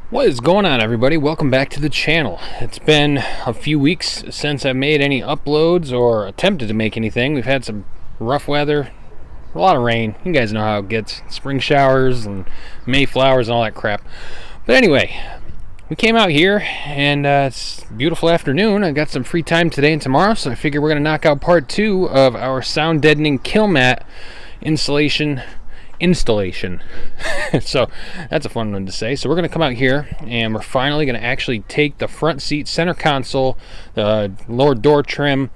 What is going on, everybody? Welcome back to the channel. It's been a few weeks since I've made any uploads or attempted to make anything. We've had some rough weather, a lot of rain. You guys know how it gets. Spring showers and May flowers and all that crap. But anyway, we came out here and it's a beautiful afternoon. I got some free time today and tomorrow, so I figure we're going to knock out part 2 of our sound deadening KILMAT installation. So that's a fun one to say. So we're going to come out here and we're finally going to actually take the front seat, center console, the lower door trim,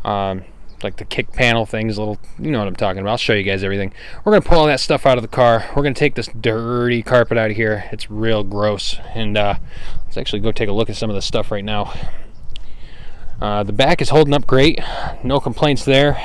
like the kick panel things, little, you know what I'm talking about. I'll show you guys everything. We're going to pull all that stuff out of the car. We're going to take this dirty carpet out of here. It's real gross. And let's actually go take a look at some of the stuff right now. The back is holding up great. No complaints there.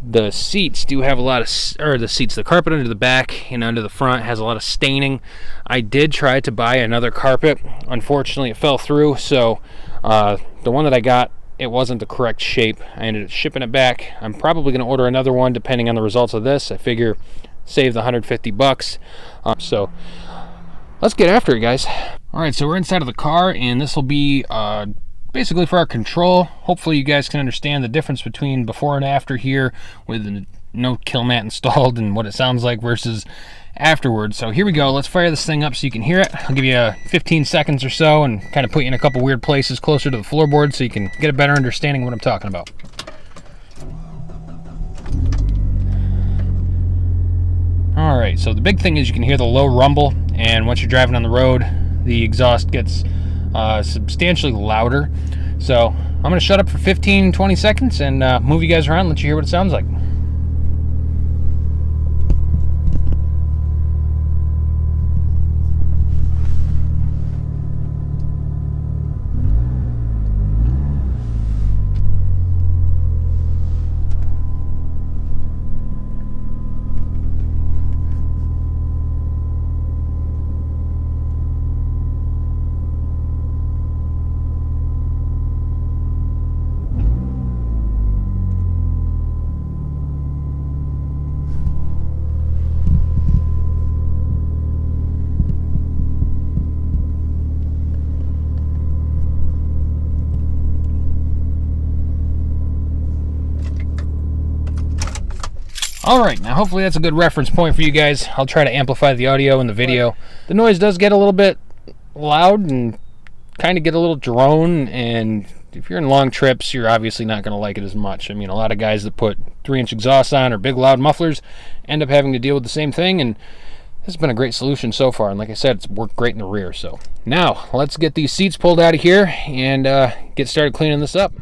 The seats do have a lot of, the carpet under the back and under the front has a lot of staining. I did try to buy another carpet. Unfortunately, it fell through, so the one that I got, it wasn't the correct shape. I ended up shipping it back. I'm probably going to order another one depending on the results of this. I figure save the $150. So let's get after it, guys. All right, so we're inside of the car, and this will be basically for our control. Hopefully you guys can understand the difference between before and after here with no KILMAT installed and what it sounds like versus afterwards. So here we go. Let's fire this thing up so you can hear it. I'll give you 15 seconds or so and kind of put you in a couple weird places closer to the floorboard so you can get a better understanding of what I'm talking about. Alright, so the big thing is you can hear the low rumble, and once you're driving on the road, the exhaust gets substantially louder. So I'm going to shut up for 15-20 seconds and move you guys around and let you hear what it sounds like. Alright, now hopefully that's a good reference point for you guys. I'll try to amplify the audio and the video. The noise does get a little bit loud and kind of get a little drone, and if you're in long trips, you're obviously not going to like it as much. I mean, a lot of guys that put 3-inch exhausts on or big loud mufflers end up having to deal with the same thing, and this has been a great solution so far. And like I said, it's worked great in the rear. So now let's get these seats pulled out of here and get started cleaning this up.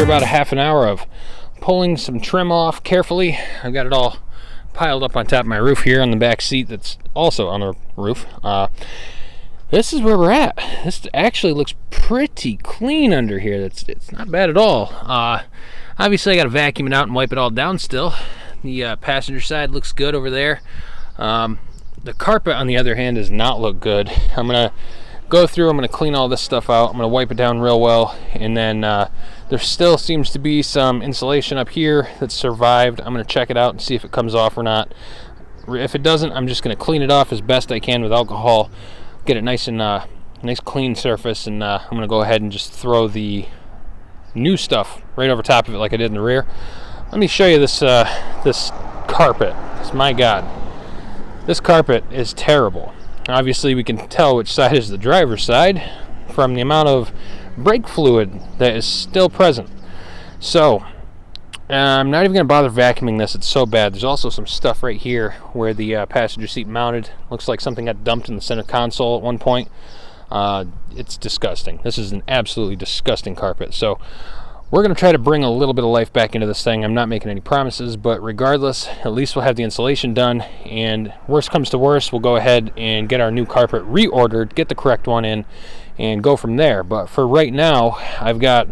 about a half an hour of pulling some trim off carefully. I've got it all piled up on top of my roof here on the back seat that's also on the roof. This is where we're at. This actually looks pretty clean under here. It's not bad at all. Obviously I got to vacuum it out and wipe it all down still. The passenger side looks good over there. The carpet on the other hand does not look good. I'm gonna go through, I'm gonna clean all this stuff out, I'm gonna wipe it down real well, and then there still seems to be some insulation up here that survived. I'm gonna check it out and see if it comes off or not. If it doesn't, I'm just gonna clean it off as best I can with alcohol, get it nice and nice clean surface, and I'm gonna go ahead and just throw the new stuff right over top of it like I did in the rear. Let me show you this this carpet. My God, this carpet is terrible. Obviously we can tell which side is the driver's side from the amount of brake fluid that is still present. So I'm not even going to bother vacuuming this. It's so bad. There's also some stuff right here where the passenger seat mounted. Looks like something got dumped in the center console at one point. It's disgusting. This is an absolutely disgusting carpet. So we're going to try to bring a little bit of life back into this thing. I'm not making any promises, but regardless, at least we'll have the insulation done, and worst comes to worst, we'll go ahead and get our new carpet reordered, get the correct one in, and go from there. But for right now, I've got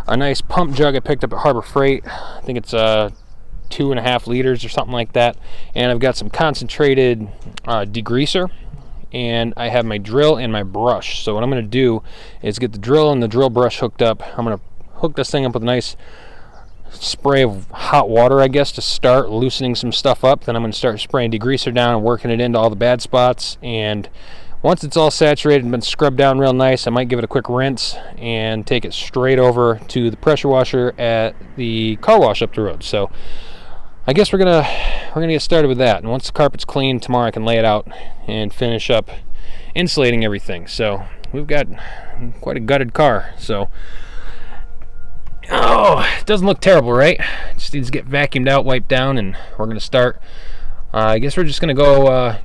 a nice pump jug I picked up at Harbor Freight. I think it's 2.5 liters or something like that, and I've got some concentrated degreaser, and I have my drill and my brush. So what I'm going to do is get the drill and the drill brush hooked up. I'm going to hook this thing up with a nice spray of hot water, I guess, to start loosening some stuff up. Then I'm going to start spraying degreaser down and working it into all the bad spots. And once it's all saturated and been scrubbed down real nice, I might give it a quick rinse and take it straight over to the pressure washer at the car wash up the road. So I guess we're gonna get started with that. And once the carpet's clean, tomorrow I can lay it out and finish up insulating everything. So we've got quite a gutted car. So it doesn't look terrible, right? It just needs to get vacuumed out, wiped down, and we're going to start. I guess we're just going to go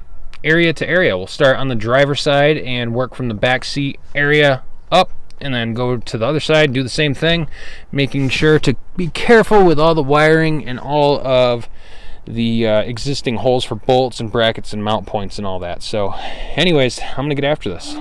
area to area. We'll start on the driver's side and work from the back seat area up, and then go to the other side, do the same thing, making sure to be careful with all the wiring and all of the existing holes for bolts and brackets and mount points and all that. So anyways, I'm going to get after this.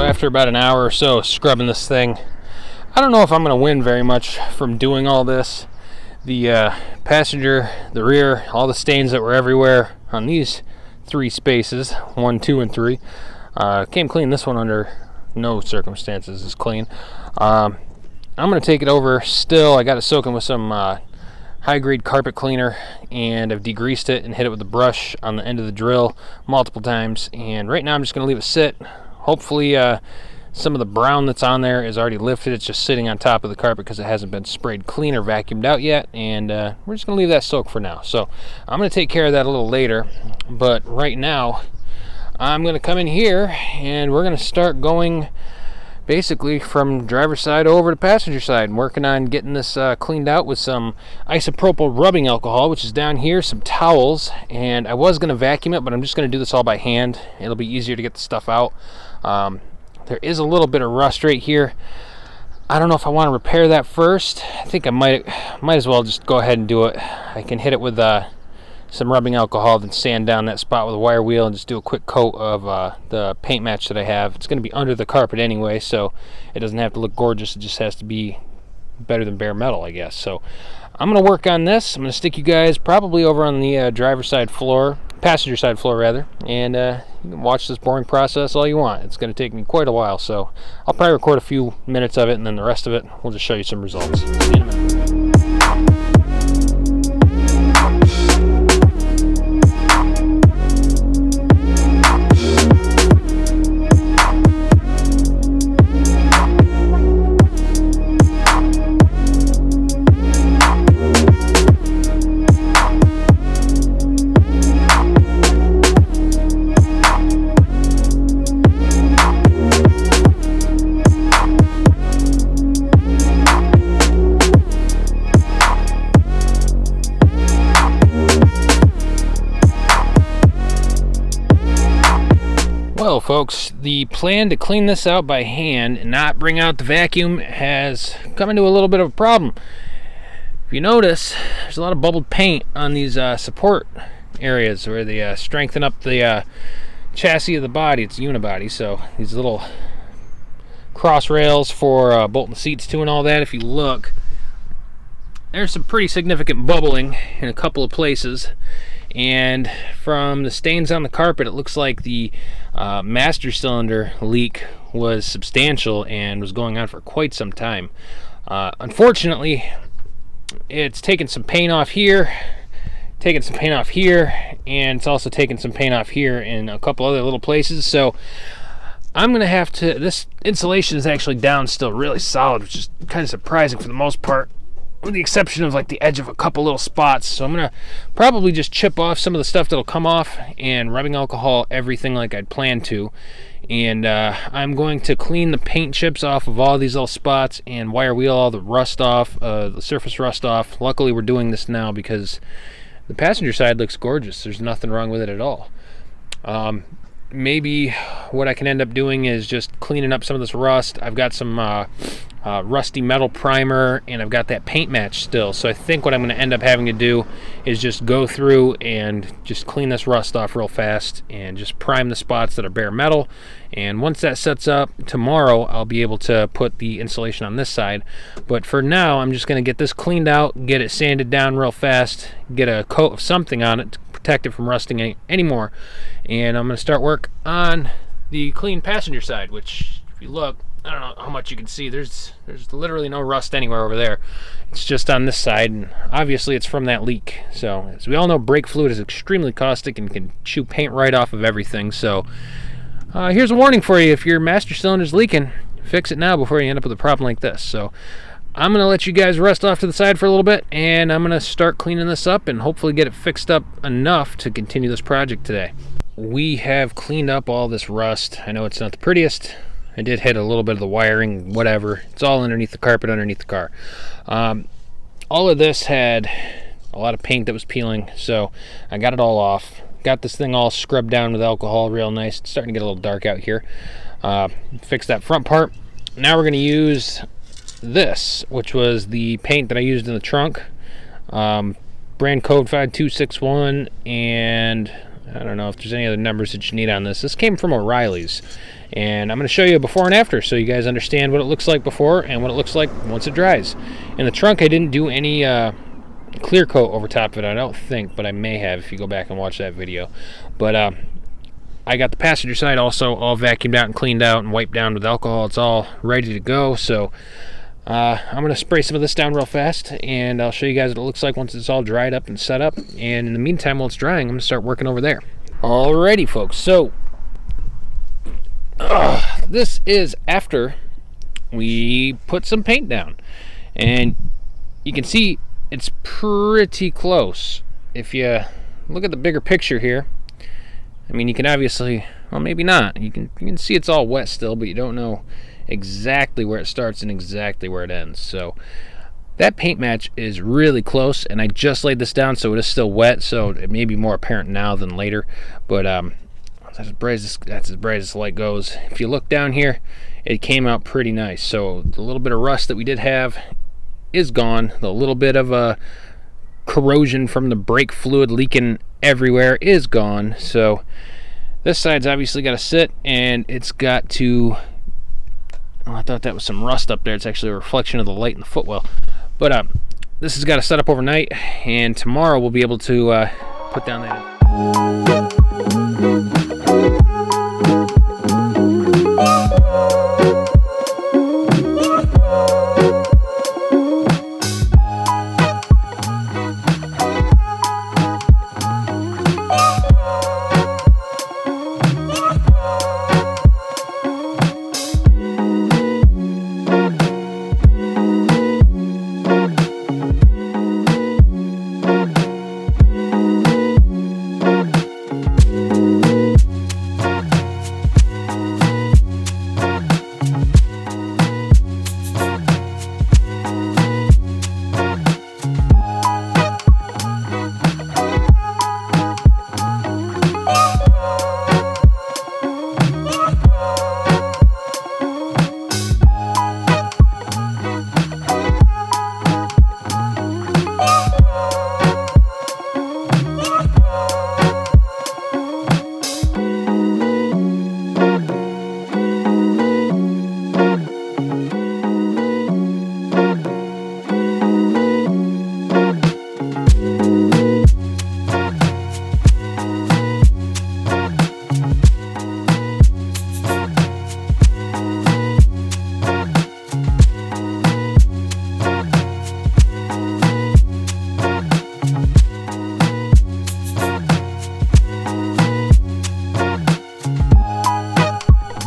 After about an hour or so scrubbing this thing, I don't know if I'm going to win very much from doing all this. The passenger, the rear, all the stains that were everywhere on these 3 spaces, 1, 2, and 3, came clean. This one under no circumstances is clean. I'm going to take it over still. I got it soaking with some high-grade carpet cleaner, and I've degreased it and hit it with the brush on the end of the drill multiple times. And right now I'm just going to leave it sit. Hopefully some of the brown that's on there is already lifted. It's just sitting on top of the carpet because it hasn't been sprayed clean or vacuumed out yet, and we're just going to leave that soak for now. So I'm going to take care of that a little later, but right now I'm going to come in here and we're going to start going basically from driver's side over to passenger side and working on getting this cleaned out with some isopropyl rubbing alcohol, which is down here, some towels, and I was going to vacuum it, but I'm just going to do this all by hand. It'll be easier to get the stuff out. There is a little bit of rust right here. I don't know if I want to repair that first. I think I might as well just go ahead and do it. I can hit it with some rubbing alcohol, then sand down that spot with a wire wheel and just do a quick coat of the paint match that I have. It's going to be under the carpet anyway, so it doesn't have to look gorgeous. It just has to be better than bare metal, I guess. So I'm going to work on this. I'm going to stick you guys probably over on the driver's side floor, passenger side floor rather, and you can watch this boring process all you want. It's going to take me quite a while, so I'll probably record a few minutes of it, and then the rest of it, we'll just show you some results. See you in a minute. Well, folks, the plan to clean this out by hand and not bring out the vacuum has come into a little bit of a problem. If you notice, there's a lot of bubbled paint on these support areas where they strengthen up the chassis of the body. It's a unibody, so these little cross rails for bolting the seats to and all that. If you look, there's some pretty significant bubbling in a couple of places. And from the stains on the carpet, it looks like the master cylinder leak was substantial and was going on for quite some time. Unfortunately, it's taken some paint off here, and it's also taken some paint off here in a couple other little places. So I'm going to have to, this insulation is actually down still really solid, which is kind of surprising for the most part, with the exception of like the edge of a couple little spots. So I'm gonna probably just chip off some of the stuff that'll come off and rubbing alcohol everything like I'd planned to. And I'm going to clean the paint chips off of all these little spots and wire wheel all the rust off, the surface rust off. Luckily we're doing this now because the passenger side looks gorgeous. There's nothing wrong with it at all. Maybe what I can end up doing is just cleaning up some of this rust. I've got some rusty metal primer, and I've got that paint match still. So I think what I'm going to end up having to do is just go through and just clean this rust off real fast and just prime the spots that are bare metal. And once that sets up, tomorrow I'll be able to put the insulation on this side. But for now, I'm just going to get this cleaned out, get it sanded down real fast, get a coat of something on it to protect it from rusting anymore. And I'm going to start work on the clean passenger side, which, if you look, I don't know how much you can see. There's literally no rust anywhere over there. It's just on this side, and obviously it's from that leak. So, as we all know, brake fluid is extremely caustic and can chew paint right off of everything. So, here's a warning for you. If your master cylinder's leaking, fix it now before you end up with a problem like this. So, I'm going to let you guys rest off to the side for a little bit, and I'm going to start cleaning this up and hopefully get it fixed up enough to continue this project today. We have cleaned up all this rust. I know it's not the prettiest. I did hit a little bit of the wiring, whatever. It's all underneath the carpet, underneath the car. All of this had a lot of paint that was peeling, so I got it all off. Got this thing all scrubbed down with alcohol real nice. It's starting to get a little dark out here. Fixed that front part. Now we're going to use this, which was the paint that I used in the trunk. Brand code 5261, and I don't know if there's any other numbers that you need on this. This came from O'Reilly's. And I'm going to show you a before and after so you guys understand what it looks like before and what it looks like once it dries. In the trunk, I didn't do any clear coat over top of it, I don't think, but I may have if you go back and watch that video. But I got the passenger side also all vacuumed out and cleaned out and wiped down with alcohol. It's all ready to go. So I'm going to spray some of this down real fast, and I'll show you guys what it looks like once it's all dried up and set up. And in the meantime, while it's drying, I'm going to start working over there. Alrighty, folks. So this is after we put some paint down, and you can see it's pretty close. If you look at the bigger picture here, I mean, you can obviously, well, maybe not. You can see it's all wet still, but you don't know exactly where it starts and exactly where it ends. So that paint match is really close, and I just laid this down, so it is still wet. So it may be more apparent now than later, but that's as bright as the light goes. If you look down here, it came out pretty nice. So the little bit of rust that we did have is gone. The little bit of corrosion from the brake fluid leaking everywhere is gone. So this side's obviously got to sit, and it's got to, oh, I thought that was some rust up there. It's actually a reflection of the light in the footwell. But this has got to set up overnight, and tomorrow we'll be able to put down that.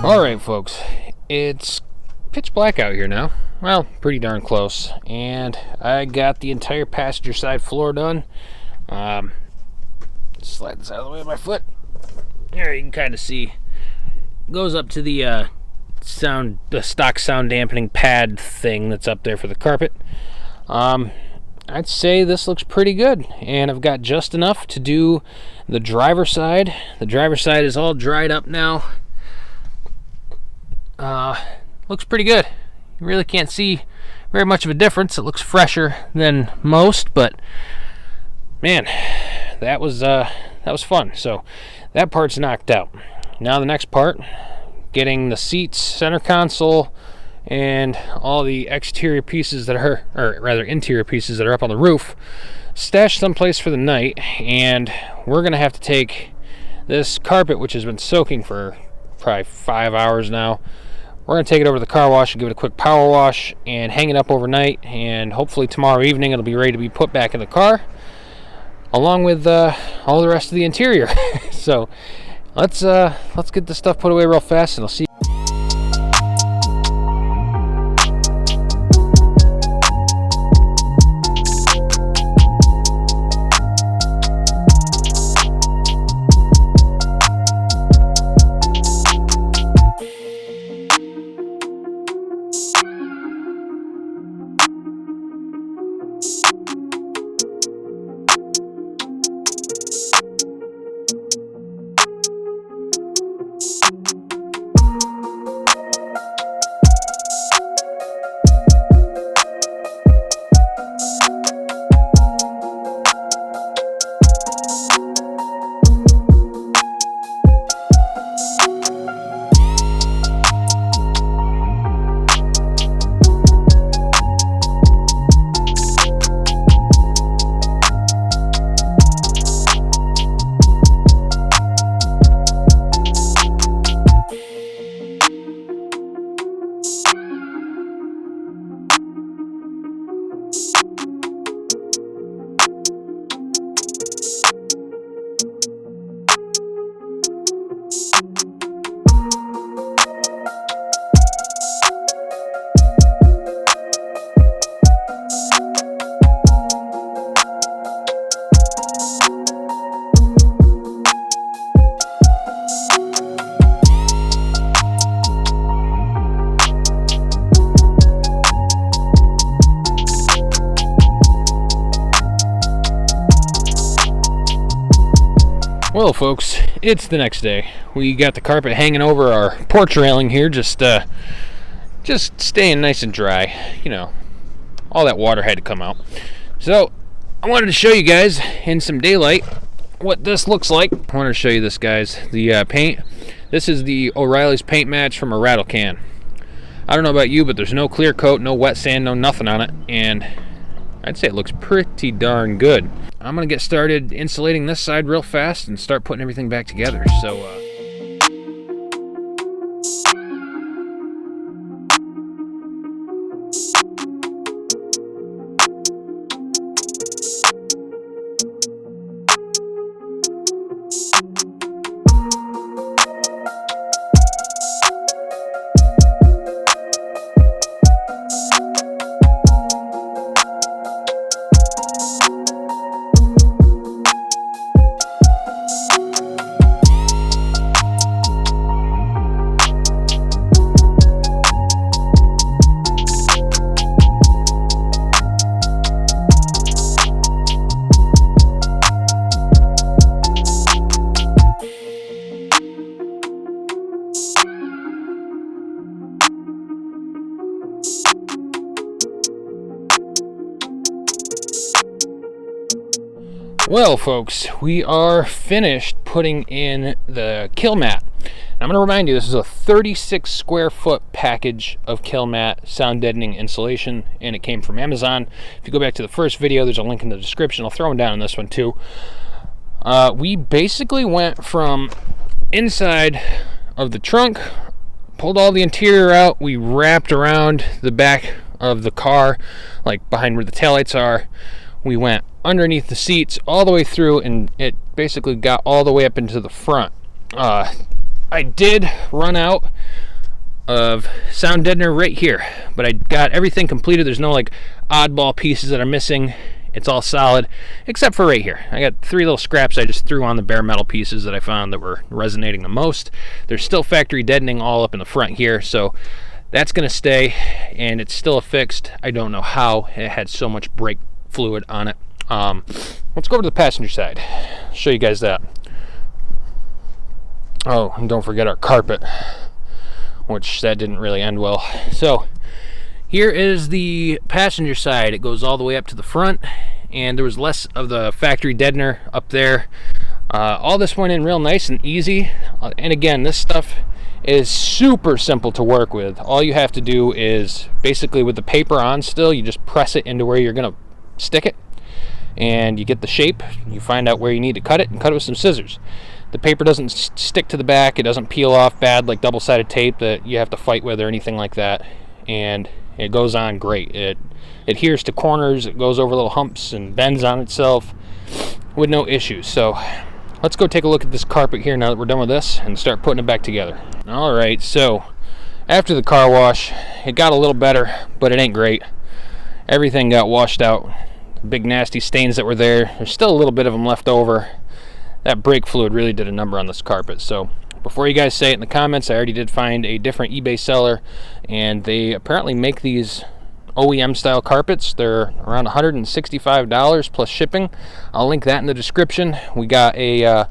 Alright folks, it's pitch black out here now. Well, pretty darn close. And I got the entire passenger side floor done. Slide this out of the way of my foot. There you can kind of see. It goes up to the stock sound dampening pad thing that's up there for the carpet. I'd say this looks pretty good, and I've got just enough to do the driver's side. The driver's side is all dried up now. Looks pretty good. You really can't see very much of a difference. It looks fresher than most, but man, that was fun. So that part's knocked out. Now the next part, getting the seats, center console, and all the exterior pieces that are, or rather interior pieces that are up on the roof, stashed someplace for the night. And we're gonna have to take this carpet, which has been soaking for probably 5 hours now. We're going to take it over to the car wash and give it a quick power wash and hang it up overnight, and hopefully tomorrow evening it'll be ready to be put back in the car along with all the rest of the interior. So let's get this stuff put away real fast, and I'll see you. Well folks, it's the next day. We got the carpet hanging over our porch railing here, just staying nice and dry. You know, all that water had to come out. So I wanted to show you guys in some daylight what this looks like. I wanted to show you this, guys, the paint. This is the O'Reilly's paint match from a rattle can. I don't know about you, but there's no clear coat, no wet sand, no nothing on it, and I'd say it looks pretty darn good. I'm gonna get started insulating this side real fast and start putting everything back together. So well, folks, we are finished putting in the KILMAT. I'm going to remind you, this is a 36 square foot package of KILMAT sound deadening insulation, and it came from Amazon. If you go back to the first video, there's a link in the description. I'll throw them down in this one too. We basically went from inside of the trunk, pulled all the interior out, we wrapped around the back of the car, like behind where the taillights are. We went underneath the seats all the way through, and it basically got all the way up into the front. I did run out of sound deadener right here, but I got everything completed. There's no like oddball pieces that are missing. It's all solid except for right here. I got 3 little scraps I just threw on the bare metal pieces that I found that were resonating the most. There's still factory deadening all up in the front here, so that's gonna stay, and it's still affixed. I don't know how it had so much brake fluid on it. Let's go over to the passenger side, show you guys that. Oh, and don't forget our carpet, which that didn't really end well. So here is the passenger side. It goes all the way up to the front, and there was less of the factory deadener up there. All this went in real nice and easy, and again, this stuff is super simple to work with. All you have to do is basically, with the paper on still, you just press it into where you're gonna stick it, and you get the shape. You find out where you need to cut it, and cut it with some scissors. The paper doesn't stick to the back. It doesn't peel off bad like double-sided tape that you have to fight with or anything like that, and it goes on great. It adheres to corners, it goes over little humps and bends on itself with no issues. So let's go take a look at this carpet here now that we're done with this, and start putting it back together. Alright, so after the car wash, it got a little better, but it ain't great. Everything got washed out. The big nasty stains that were there, there's still a little bit of them left over. That brake fluid really did a number on this carpet. So before you guys say it in the comments, I already did find a different eBay seller, and they apparently make these OEM style carpets. They're around $165 plus shipping. I'll link that in the description. We got a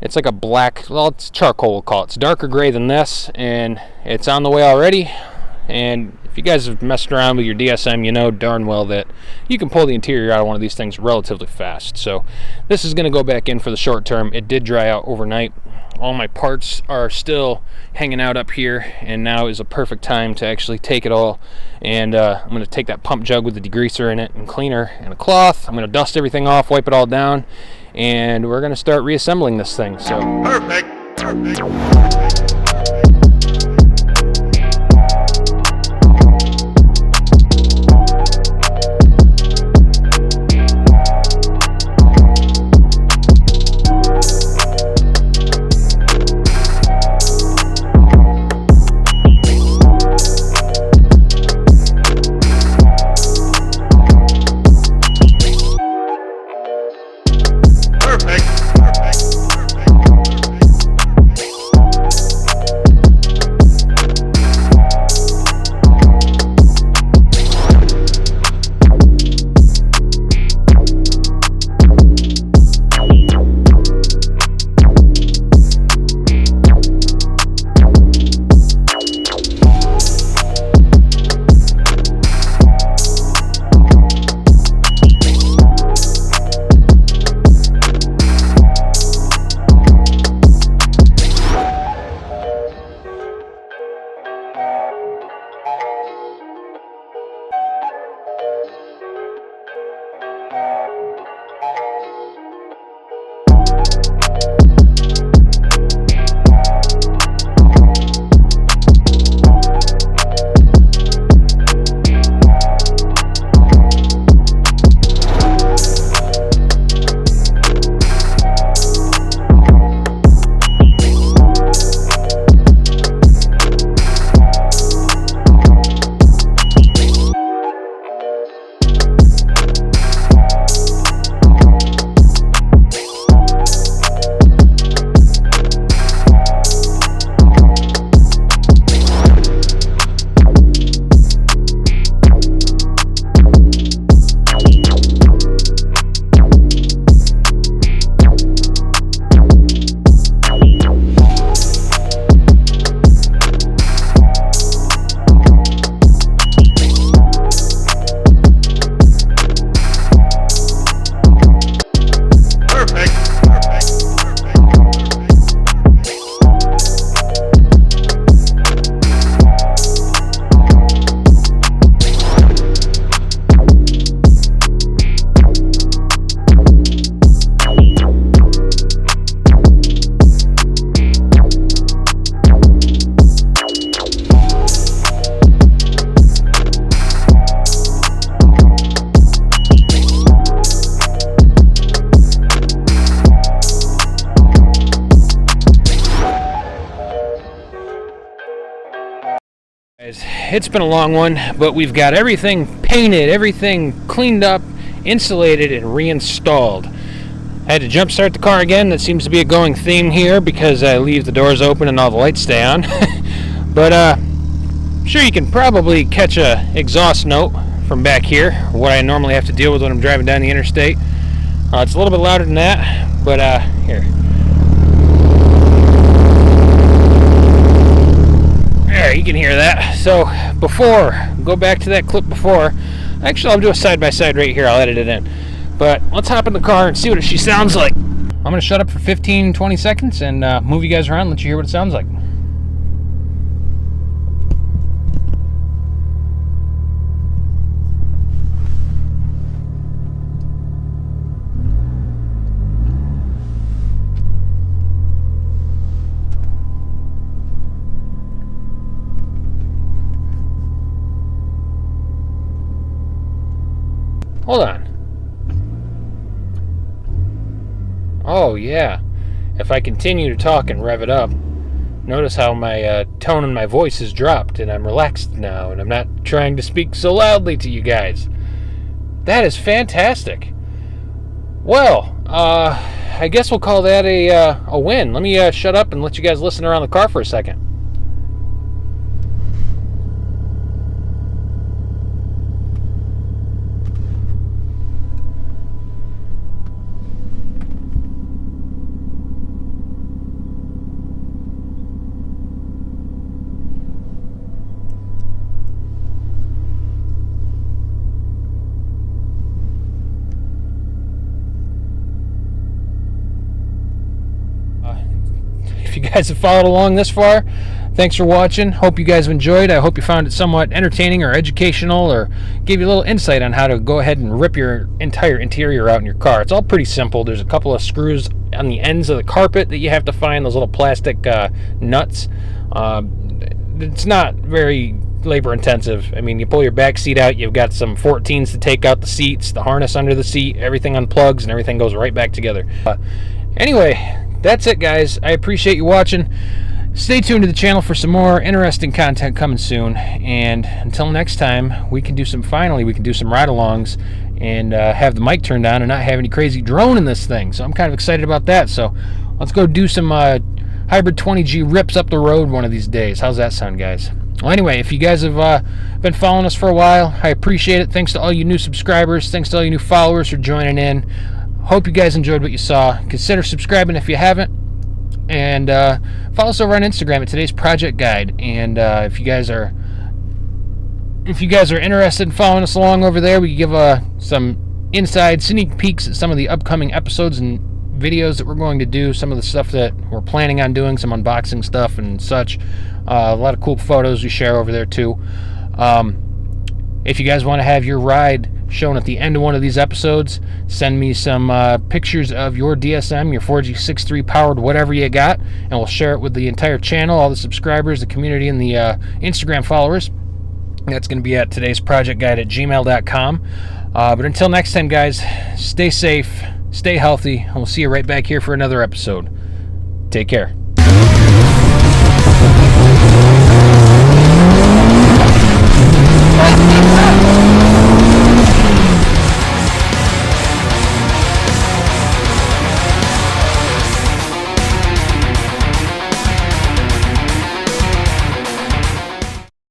it's like a black, well, it's charcoal, we'll call it. It's darker gray than this, and it's on the way already. And if you guys have messed around with your DSM, you know darn well that you can pull the interior out of one of these things relatively fast. So this is going to go back in for the short term. It did dry out overnight. All my parts are still hanging out up here, and now is a perfect time to actually take it all. And I'm going to take that pump jug with the degreaser in it and cleaner and a cloth. I'm going to dust everything off, wipe it all down, and we're going to start reassembling this thing. So perfect. It's been a long one, but we've got everything painted, everything cleaned up, insulated, and reinstalled. I had to jump start the car again. That seems to be a going theme here because I leave the doors open and all the lights stay on. But I'm sure you can probably catch a exhaust note from back here, what I normally have to deal with when I'm driving down the interstate. It's a little bit louder than that, but here. There, you can hear that. So go back to that clip before. Actually, I'll do a side-by-side right here. I'll edit it in. But let's hop in the car and see what she sounds like. I'm going to shut up for 15-20 seconds and move you guys around and let you hear what it sounds like. Hold on. Oh, yeah. If I continue to talk and rev it up, notice how my tone in my voice has dropped, and I'm relaxed now, and I'm not trying to speak so loudly to you guys. That is fantastic. Well, I guess we'll call that a win. Let me shut up and let you guys listen around the car for a second. If you guys have followed along this far, thanks for watching. Hope you guys have enjoyed. I hope you found it somewhat entertaining or educational, or gave you a little insight on how to go ahead and rip your entire interior out in your car. It's all pretty simple. There's a couple of screws on the ends of the carpet that you have to find, those little plastic nuts. It's not very labor intensive. I mean, you pull your back seat out, you've got some 14s to take out the seats, the harness under the seat, everything unplugs and everything goes right back together. Anyway, that's it, guys. I appreciate you watching. Stay tuned to the channel for some more interesting content coming soon. And until next time, we can do some ride-alongs and have the mic turned on and not have any crazy drone in this thing. So I'm kind of excited about that. So let's go do some hybrid 20G rips up the road one of these days. How's that sound, guys? Well, anyway, if you guys have been following us for a while, I appreciate it. Thanks to all you new subscribers. Thanks to all you new followers for joining in. Hope you guys enjoyed what you saw. Consider subscribing if you haven't, and follow us over on Instagram at Today's Project Guide. And if you guys are interested in following us along over there, we give some inside sneak peeks at some of the upcoming episodes and videos that we're going to do. Some of the stuff that we're planning on doing, some unboxing stuff and such. A lot of cool photos we share over there too. If you guys want to have your ride shown at the end of one of these episodes, send me some pictures of your DSM, your 4G63 powered whatever you got, and we'll share it with the entire channel, all the subscribers, the community, and the Instagram followers. That's going to be at todaysprojectguide@gmail.com. But until next time, guys, stay safe, stay healthy, and we'll see you right back here for another episode. Take care.